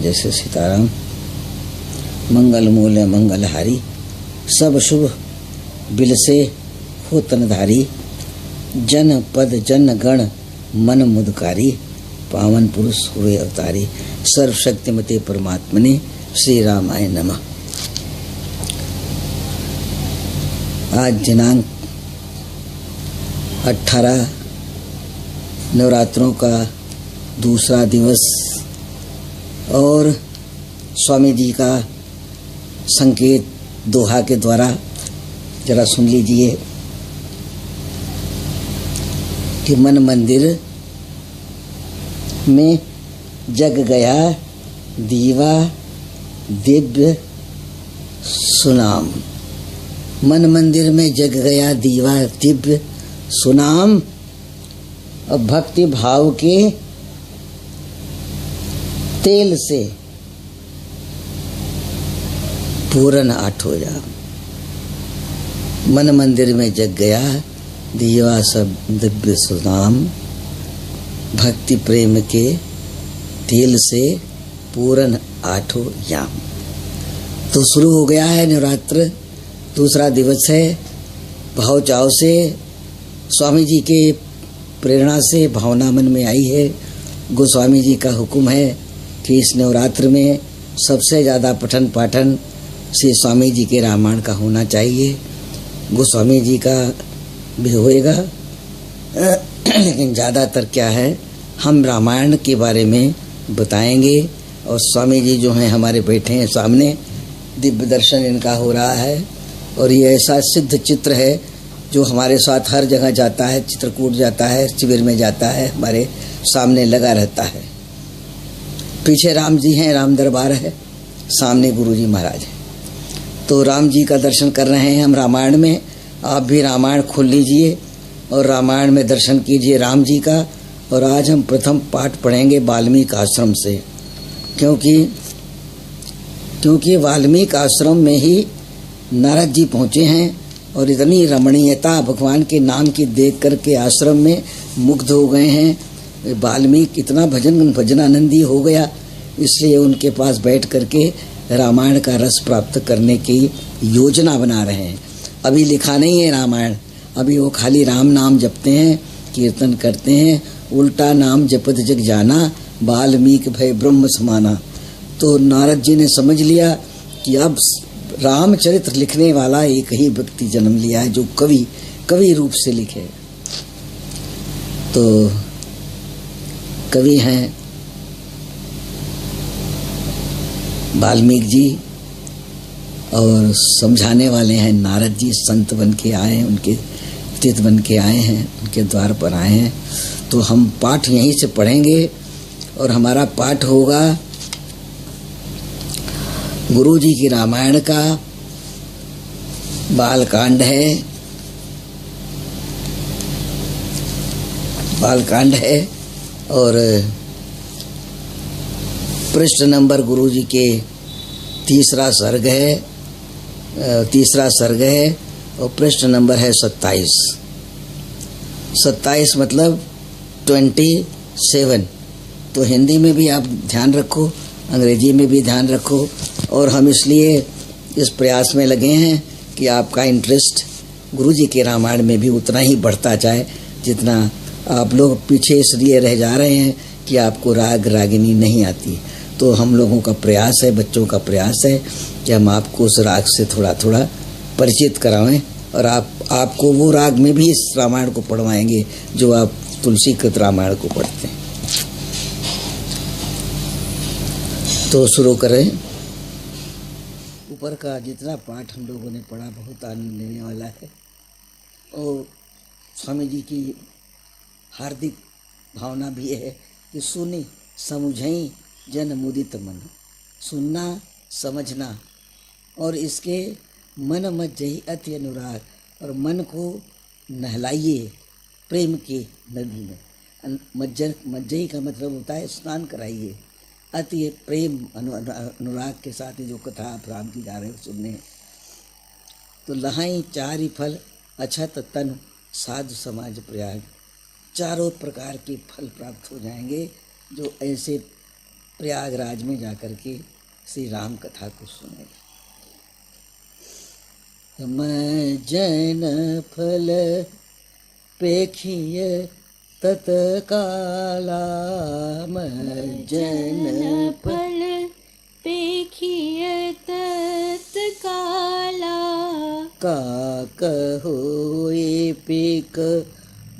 जय श्री सीताराम। मंगल मूल मंगलहारी, सब शुभ बिलसे हो तनधारी। जन पद जन गण मन मुदकारी, पावन पुरुष हुए अवतारी। सर्वशक्तिमते परमात्मने श्री रामाय नमः। आज दिनांक 18 नवरात्रों का दूसरा दिवस और स्वामी जी का संकेत दोहा के द्वारा जरा सुन लीजिए कि मन मंदिर में जग गया दीवा दिव्य सुनाम। मन मंदिर में जग गया दीवा दिव्य सुनाम। और भक्ति भाव के तेल से पूरन आठो जाम। मन मंदिर में जग गया दीवा सब दिव्य सुनाम। भक्ति प्रेम के तेल से पूरन आठो याम। तो शुरू हो गया है नवरात्र, दूसरा दिवस है। भाव चाव से स्वामी जी के प्रेरणा से भावना मन में आई है। गोस्वामी जी का हुक्म है कि इस नवरात्र में सबसे ज़्यादा पठन पाठन श्री स्वामी जी के रामायण का होना चाहिए। गोस्वामी जी का भी होएगा, लेकिन ज़्यादातर क्या है, हम रामायण के बारे में बताएंगे। और स्वामी जी जो हैं हमारे बैठे हैं सामने, दिव्य दर्शन इनका हो रहा है। और ये ऐसा सिद्ध चित्र है जो हमारे साथ हर जगह जाता है, चित्रकूट जाता है, शिविर में जाता है, हमारे सामने लगा रहता है। पीछे राम जी हैं, राम दरबार है, सामने गुरु जी महाराज हैं। तो राम जी का दर्शन कर रहे हैं हम रामायण में। आप भी रामायण खोल लीजिए और रामायण में दर्शन कीजिए राम जी का। और आज हम प्रथम पाठ पढ़ेंगे वाल्मीकि आश्रम से, क्योंकि वाल्मीकि आश्रम में ही नारद जी पहुँचे हैं और इतनी रमणीयता भगवान के नाम की देख करके आश्रम में मुग्ध हो गए हैं। वाल्मीकि इतना भजनानंदी हो गया, इसलिए उनके पास बैठ करके रामायण का रस प्राप्त करने की योजना बना रहे हैं। अभी लिखा नहीं है रामायण, अभी वो खाली राम नाम जपते हैं, कीर्तन करते हैं। उल्टा नाम जपत जग जाना, वाल्मीकि भय ब्रह्म समाना। तो नारद जी ने समझ लिया कि अब रामचरित्र लिखने वाला एक ही व्यक्ति जन्म लिया है जो कवि रूप से लिखे। तो कवि हैं वाल्मीकि जी और समझाने वाले हैं नारद जी। संत बन के आए हैं, उनके तीर्थ बन के आए हैं, उनके द्वार पर आए हैं। तो हम पाठ यहीं से पढ़ेंगे और हमारा पाठ होगा गुरु जी की रामायण का बालकांड है और पृष्ठ नंबर गुरु जी के तीसरा सर्ग है और पृष्ठ नंबर है 27 मतलब 27। तो हिंदी में भी आप ध्यान रखो, अंग्रेजी में भी ध्यान रखो। और हम इसलिए इस प्रयास में लगे हैं कि आपका इंटरेस्ट गुरु जी के रामायण में भी उतना ही बढ़ता जाए जितना आप लोग पीछे इसलिए रह जा रहे हैं कि आपको राग रागिनी नहीं आती। तो हम लोगों का प्रयास है, बच्चों का प्रयास है कि हम आपको उस राग से थोड़ा थोड़ा परिचित कराएं और आपको वो राग में भी इस रामायण को पढ़वाएंगे जो आप तुलसीकृत रामायण को पढ़ते हैं। तो शुरू करें। ऊपर का जितना पाठ हम लोगों ने पढ़ा बहुत आनंद लेने वाला है और स्वामी जी की हार्दिक भावना भी है कि सुनी समझई जन मुदित मन। सुनना, समझना और इसके मन मज्जही अति अनुराग, और मन को नहलाइए प्रेम की नदी में। मज्जही का मतलब होता है स्नान कराइए। अति प्रेम अनुराग के साथ जो कथा आप राम की जा रहे हो सुनने, तो लहाई चारि फल अछत तन साधु समाज प्रयाग। चारों प्रकार के फल प्राप्त हो जाएंगे जो ऐसे प्रयागराज में जाकर के श्री राम कथा को सुने। मैं जन फल पेखिय तत्काला, मैं जन फल पेखिय तत्काला, का कहोए पेक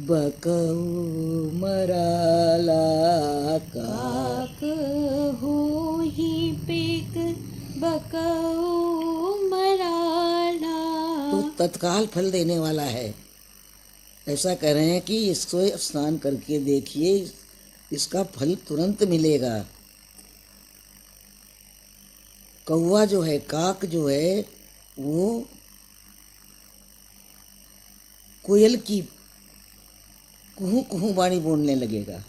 बकऊ मराला, काक होहि पेक बकऊ मराला। तो तत्काल फल देने वाला है। ऐसा कह रहे हैं कि इसको स्नान करके देखिए, इसका फल तुरंत मिलेगा। कौवा जो है, काक जो है, वो कोयल की कुहू कुहू वाणी बोलने लगेगा,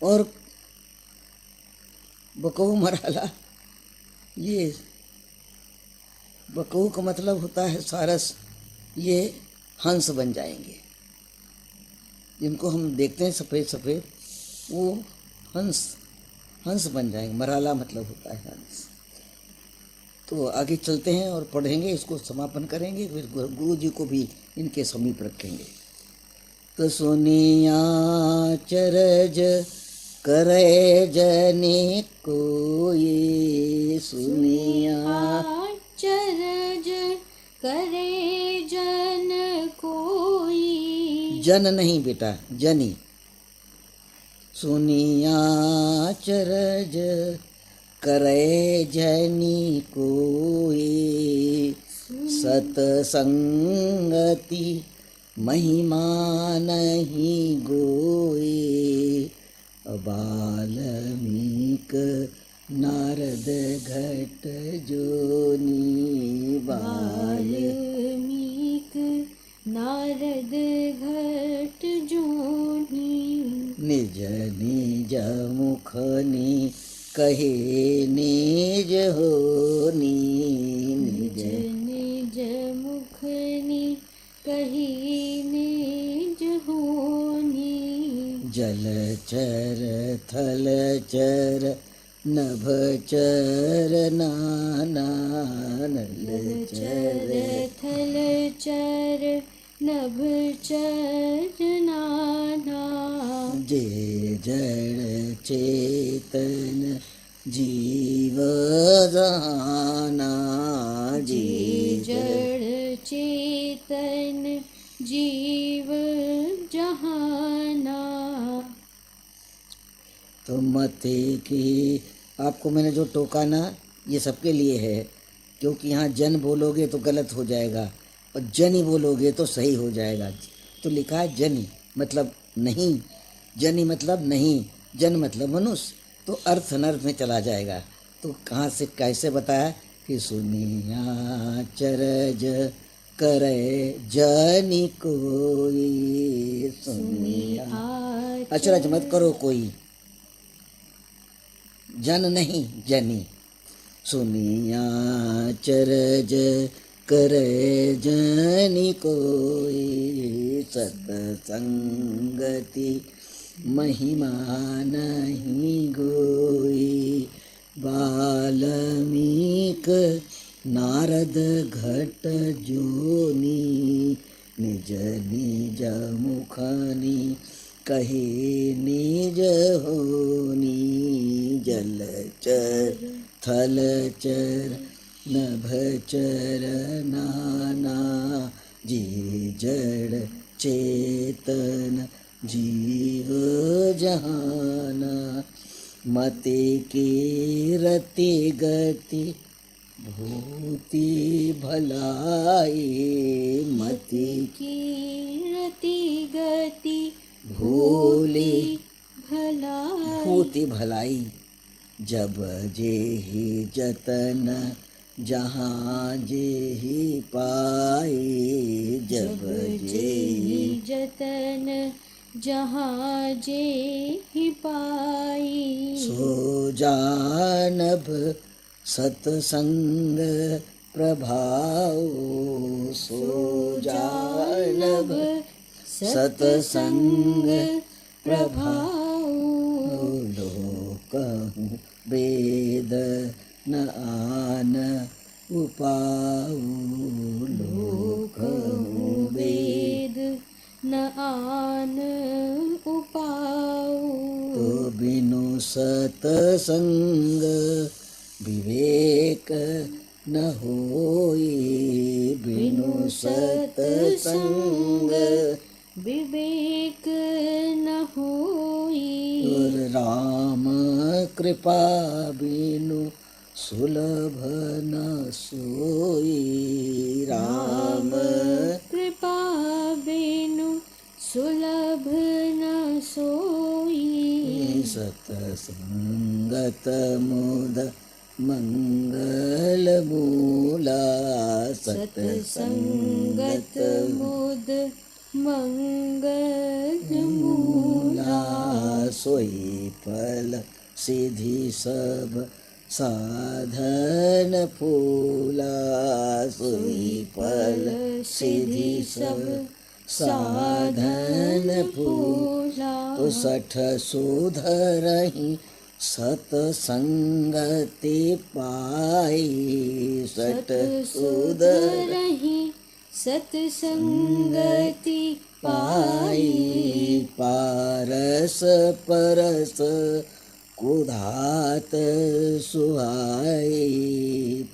और बकऊ मराला, ये बकऊ का मतलब होता है सारस, ये हंस बन जाएंगे। जिनको हम देखते हैं सफ़ेद सफ़ेद, वो हंस बन जाएंगे। मराला मतलब होता है हंस। तो आगे चलते हैं और पढ़ेंगे, इसको समापन करेंगे, फिर गुरु जी को भी इनके समीप रखेंगे। तो सुनिया चरज करे जने कोई, सुनिया चरज करे जन कोई। जन नहीं बेटा, जनी। सुनिया चरज करे जनी कोई, सतसंगति महिमा नहीं गोई, बाल्मीक नारद घट जोनी, बाल्मीक नारद घट जोनी। निज निज मुखनी कहे निज होनी, निज निज मुखनी कही निज होनी। जलचर थलचर नभचर नाना, जलचर थलचर नभचर नाना। जे जड़ चेतन जीव जाना, जे जड़ चेतन जीव जहाना। तो मते की आपको मैंने जो टोका ना, ये सबके लिए है, क्योंकि यहाँ जन बोलोगे तो गलत हो जाएगा और जनी बोलोगे तो सही हो जाएगा। तो लिखा है जनी मतलब नहीं, जनी मतलब नहीं, जन मतलब मनुष्य, तो अर्थ अनर्थ में चला जाएगा। तो कहाँ से कैसे बताया कि सुनिया चरज करे जनी कोई, सुनिया अचरज मत करो कोई, जन नहीं जनी। सुनिया चरज करे जनी कोई, सतसंगति महिमा नहीं गोई, बाल्मीक नारद घट जोनी, निज निज मुखनी कहे निज होनी। जलचर थलचर नभचर नाना, जी जड़ चेतन जीव जहाना। मते की रति गति भूति भलाई, मति की रति गति भूली भलाई। भूति भलाई, जब जे ही जतन जहाँ जे ही पाई, जब जे ही जतन जहाँ जे ही पाई। सो जानब सतसंग प्रभाव, सो जानब सतसंग प्रभाव। लोक न आन उपाऊ लोक वेद न आन उपाऊ तो बिनु सतसंग विवेक न होई बिनु सतसंग विवेक न होई और राम कृपा बिनु सुलभ न सोई राम कृपा बिनु सुलभ न सोई सतसंगत मुद मंगल मूला सतसंगत मुद मंगल मूला सोई फल सिद्धि सब साधन फूला सोई फल सिद्धि सब साधन फूला तो सठ सुधरहि सतसंगति पाई सठ सुधरहि सतसंगति पाई पारस परस कुधात सुहाई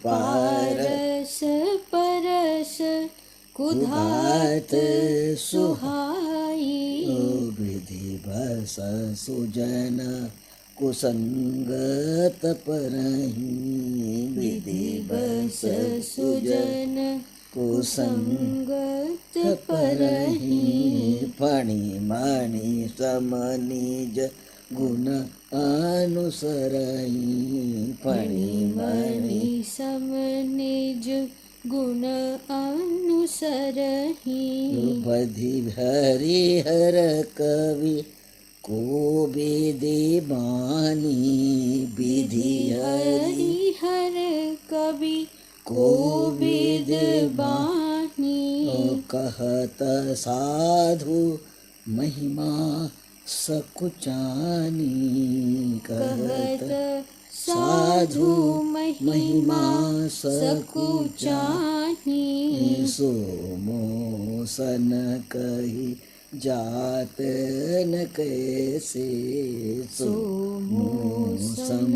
पारस परस कुधात सुहाई विधि बस सुजन कुसंगत परहि विधि बस सुजन कुसंगत परहि फणि मणि समनिज गुण अनुसरहि फणि मणि समनिज गुण अनुसरहि बधि हरिहर कवि को विधि बानी विधि हरिहर कवि को विधि बानी कहत साधु महिमा सकुचानी कहत साधु महिमा सकुचानी सो मोसन कही जात न कैसे सो मोसम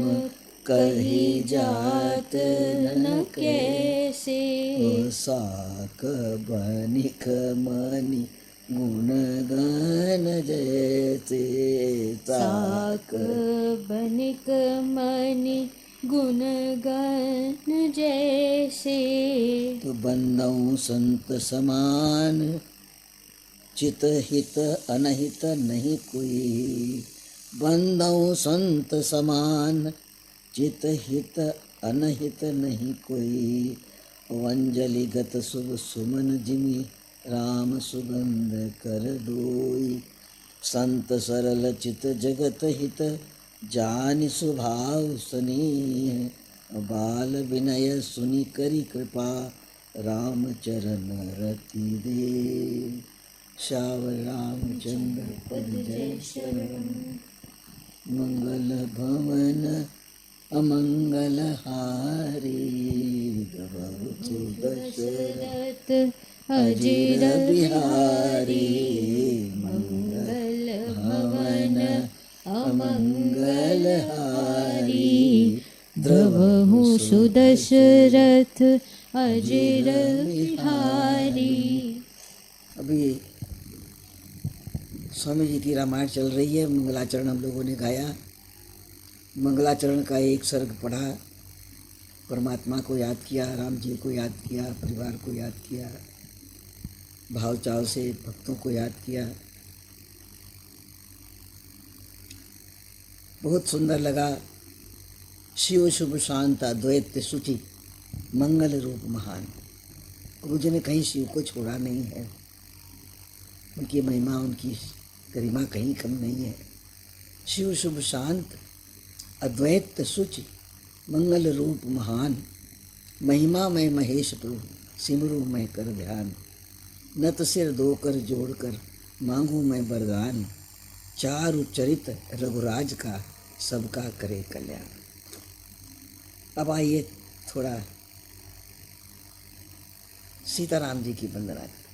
कही जात न कैसे साक बनिक मनि गुण गान जैसे साक बनिक मनि गुण गान जैसे तो बंदौ संत समान चित हित अनहित नहीं कोई बंदौ संत समान चित हित अनहित नहीं कोई वंजलि गत शुभ सुमन जिमि राम सुगंध कर दोई संत सरल चित जगत हित जानि सुभाव स्नेह बाल विनय सुनि करी कृपा राम चरण रति दे श्यावर रामचंद्र पद जय शरण मंगल भवन अमंगल हारी गवतु दशरथ अजिर बिहारी मंगल भवन अमंगल हारी द्रवहु सुदशरथ अजिर बिहारी। अभी स्वामी जी की रामायण चल रही है, मंगलाचरण हम लोगों ने गाया। मंगलाचरण का एक सर्ग पढ़ा, परमात्मा को याद किया, राम जी को याद किया, परिवार को याद किया, भाव चाव से भक्तों को याद किया। बहुत सुंदर लगा। शिव शुभ शांत अद्वैत सुचि मंगल रूप महान। गुरु जी ने कहीं शिव को छोड़ा नहीं है, उनकी महिमा उनकी गरिमा कहीं कम नहीं है। शिव शुभ शांत अद्वैत सुचि मंगल रूप महान। महिमा में महेश प्रभु सिमरू में कर ध्यान। नत सिर धोकर जोड़कर मांगू मैं वरदान। चारु चरित रघुराज का सबका करे कल्याण। अब आइए थोड़ा सीताराम जी की वंदना करें।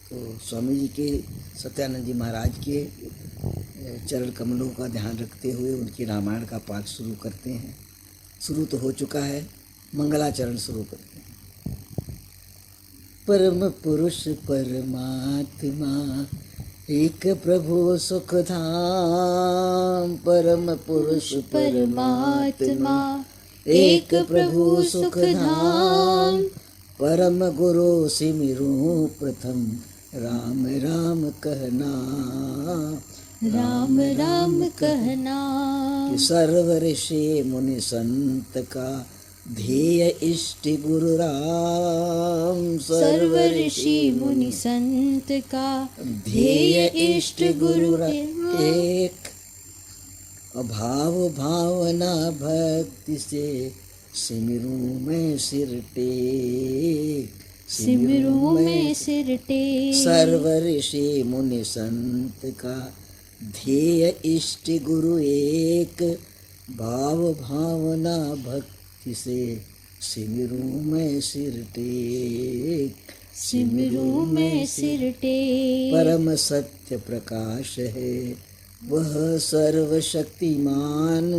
तो स्वामी जी के, सत्यानंद जी महाराज के चरण कमलों का ध्यान रखते हुए उनकी रामायण का पाठ शुरू करते हैं। शुरू तो हो चुका है, मंगलाचरण शुरू करते हैं। परम पुरुष परमात्मा एक प्रभु सुख धाम, परम पुरुष परमात्मा एक प्रभु सुख धाम, परम गुरु सिमिरु प्रथम राम राम कहना, राम राम कहना। कि सर्व ऋषि मुनि संत का ध्येय इष्ट गुरु राम, सर्व ऋषि मुनि संत का ध्येय इष्ट गुरु एक। भाव भावना भक्ति से सिमरू में सिर टेक, सिमरू में सिर टेक। सर्व ऋषि मुनि संत का ध्येय इष्ट गुरु एक, भाव भावना भक्ति से सिमरू में सिर टेक, सिमरू में सिर टेक। परम सत्य प्रकाश है वह सर्वशक्तिमान,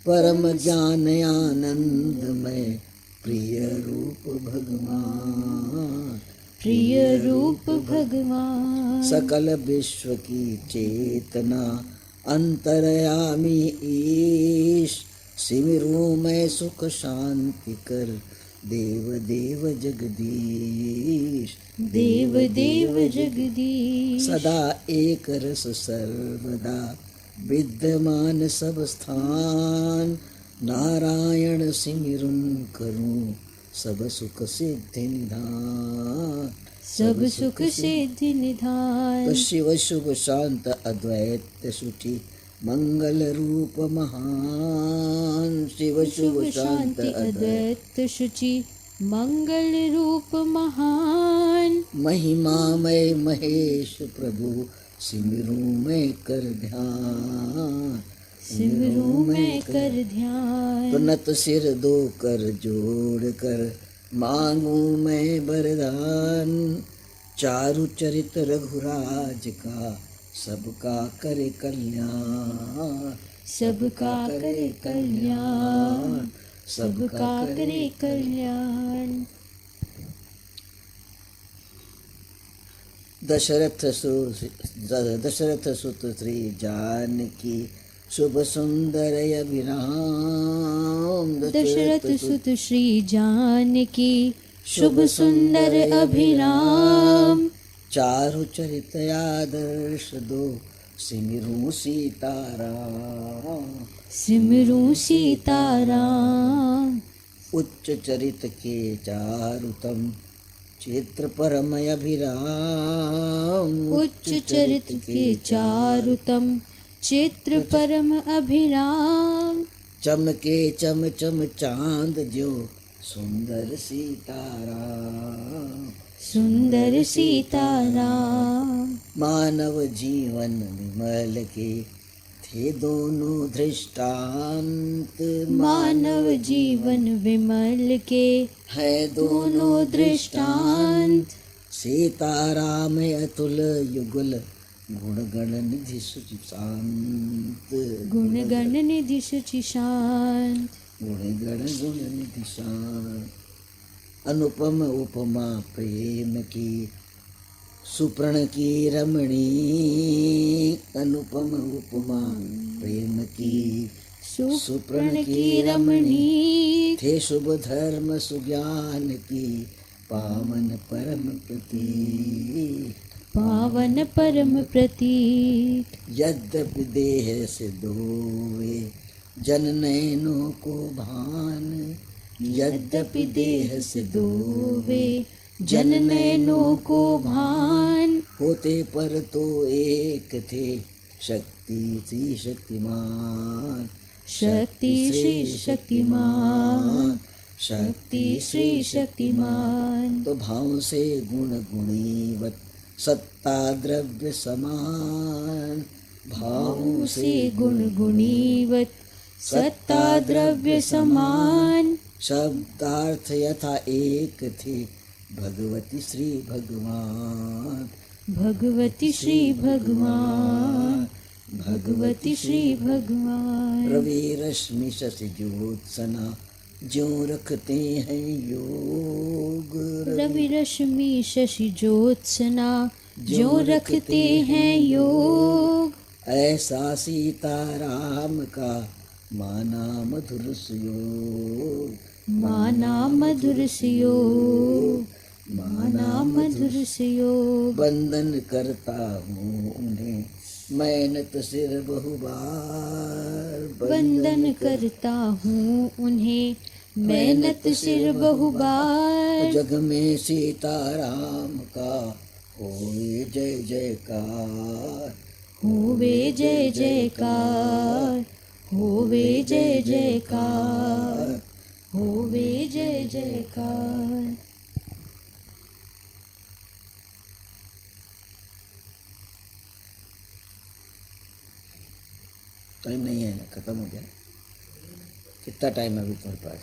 परम ज्ञान आनंद में प्रिय रूप भगवान, प्रिय रूप भगवान। सकल विश्व की चेतना अंतर्यामी ईश, सिमरू में सुख शांति कर देव देव जगदीश, देव देव जगदीश। सदा एक रस सर्वदा विद्यमान सब स्थान, नारायण सिमरन करूं सब सुख सिद्धि निधान, सब सुख सिद्धि निधान। तो शिव शुभ शांत अद्वैत सुठी मंगल रूप महान, शिव शुभ शांत अद्वैत शुचि मंगल रूप महान। महिमामय महेश प्रभु सिमरू में कर ध्यान, सिमरू में कर ध्यान। तो नत सिर दो कर जोड़ कर मांगू मैं वरदान, चारु चरित रघुराज का सबका करे कल्याण, सबका करे कल्याण, सबका करे कल्याण। दशरथ सुत श्री जानकी शुभ सुंदर अभिराम, दशरथ सुत श्री जानकी शुभ सुंदर अभिराम। चारु चरित आदर्श दो सिमरू सीताराम, सिमरू सीताराम। उच्च चरित के चारुतम चित्र परम अभिराम, उच्च चरित के चारुतम चित्र परम अभिराम। चमके चम चम चांद जो सुंदर सीताराम, सुंदर सीताराम। मानव जीवन विमल के थे दोनों दृष्टांत, मानव जीवन विमल के है दोनों दृष्टांत। सीताराम अतुल युगल गुणगण निधि सुचि शांत, गुणगण निधि शुचि शांत। गुणगण गुण निधि शांत। अनुपम उपमा प्रेम की सुप्रण की रमणी, अनुपम उपमा प्रेम की सुप्रण की रमणी, थे शुभ धर्म सुज्ञान की पावन परम प्रतीक, पावन परम प्रतीक। यद्यपि देह से दोवे जन नैनों को भान, यद्यपि देह से दोवे जन नैनों को भान, होते पर तो एक थे शक्ति श्री शक्तिमान, शक्ति श्री शक्तिमान, शक्ति श्री शक्तिमान। तो भाव से गुण गुणीवत सत्ता द्रव्य समान, भाव से गुण गुणीवत सत्ता द्रव्य समान, शब्दार्थ यथा एक थे भगवती श्री भगवान। भगवती श्री भगवान, भगवती श्री भगवान। रवि रश्मि शशि ज्योत्सना ज्यों रखते हैं योग। रवि रश्मि शशि ज्योत्सना जो रखते हैं योग। ऐसा सीताराम का माना मधुर सुयोग। माना मधुर योग, माना मधुर योग। वंदन करता हूँ उन्हें मैं नत सिर बहुबार। वंदन करता हूँ उन्हें मैं नत सिर बहुबार। जग में सीताराम का होए जय जयकार। होवे जय जयकार, होवे जय जयकार, होवे जय जयकार। टाइम नहीं है, खत्म हो गया। कितना टाइम है अभी तुम्हारे पास?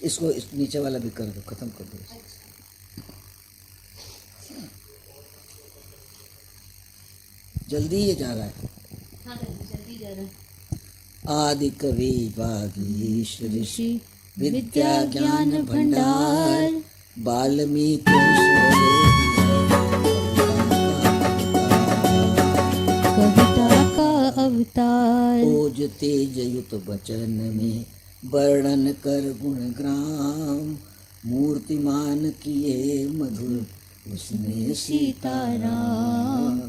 इसको इस नीचे वाला भी कर दो, खत्म कर दो। जल्दी ये जा रहा है। हाँ जल्दी जा रहा है। आदि कवि वागीश ऋषि विद्या ज्ञान भंडार, वाल्मीकि कविता का अवतार। ओज तेज युत वचन में वर्णन कर गुण ग्राम। मूर्तिमान किए मधुर उसने सीताराम,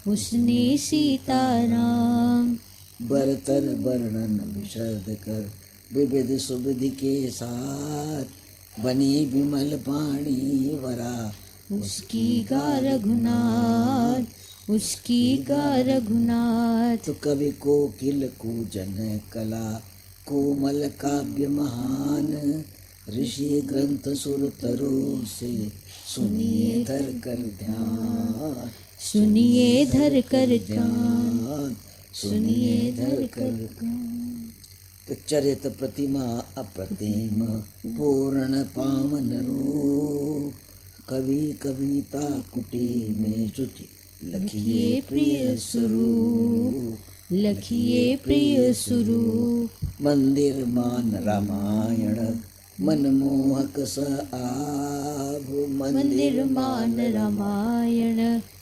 उसने सीताराम। बरतर वर्णन विशद कर विविध सुविधि के साथ। बनी विमल पाणी वरा उसकी गा रघुनाथ, उसकी गा रघुनाथ। तो कवि कोकिल कूजन कला कोमल काव्य महान। ऋषि ग्रंथ सुर तरु से सुनिए धर कर ध्यान। सुनिए धर कर ध्यान, सुनिए धर कर ध्यान। तो चरित प्रतिमा अप्रतिम पूर्ण पावन रूप। कवि कविता कुटी में शुचि लखिए प्रिय स्वरूप। लखिए प्रिय स्वरूप। मंदिर मान रामायण मनमोहक स आभ। मंदिर मान रामायण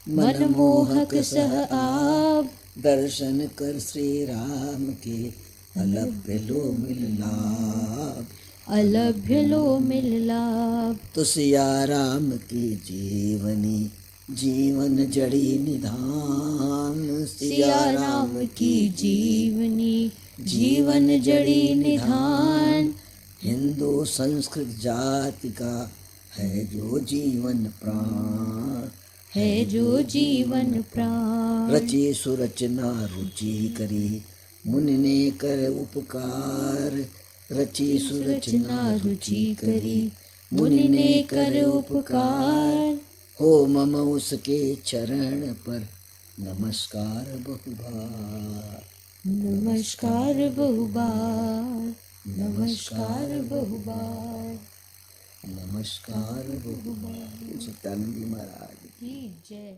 मनमोहक सह आप। दर्शन कर श्री राम के अलभ्य लो मिल लाभ। अलभ्य लो मिल लाभ। तो सिया राम की जीवनी जीवन जड़ी निधान। सिया राम की जीवनी जीवन जड़ी निधान। हिंदू संस्कृत जाति का है जो जीवन प्राण। है जो जीवन प्राण। रची सुरचना रुचि करी मुनि ने कर उपकार। रची सुरचना रुचि करी मुनि ने कर उपकार। हो मम उसके चरण पर नमस्कार बहुबार। नमस्कार बहुबार, नमस्कार बहुबार, नमस्कार बहुबार। सत्यानंद जी महाराज की जय।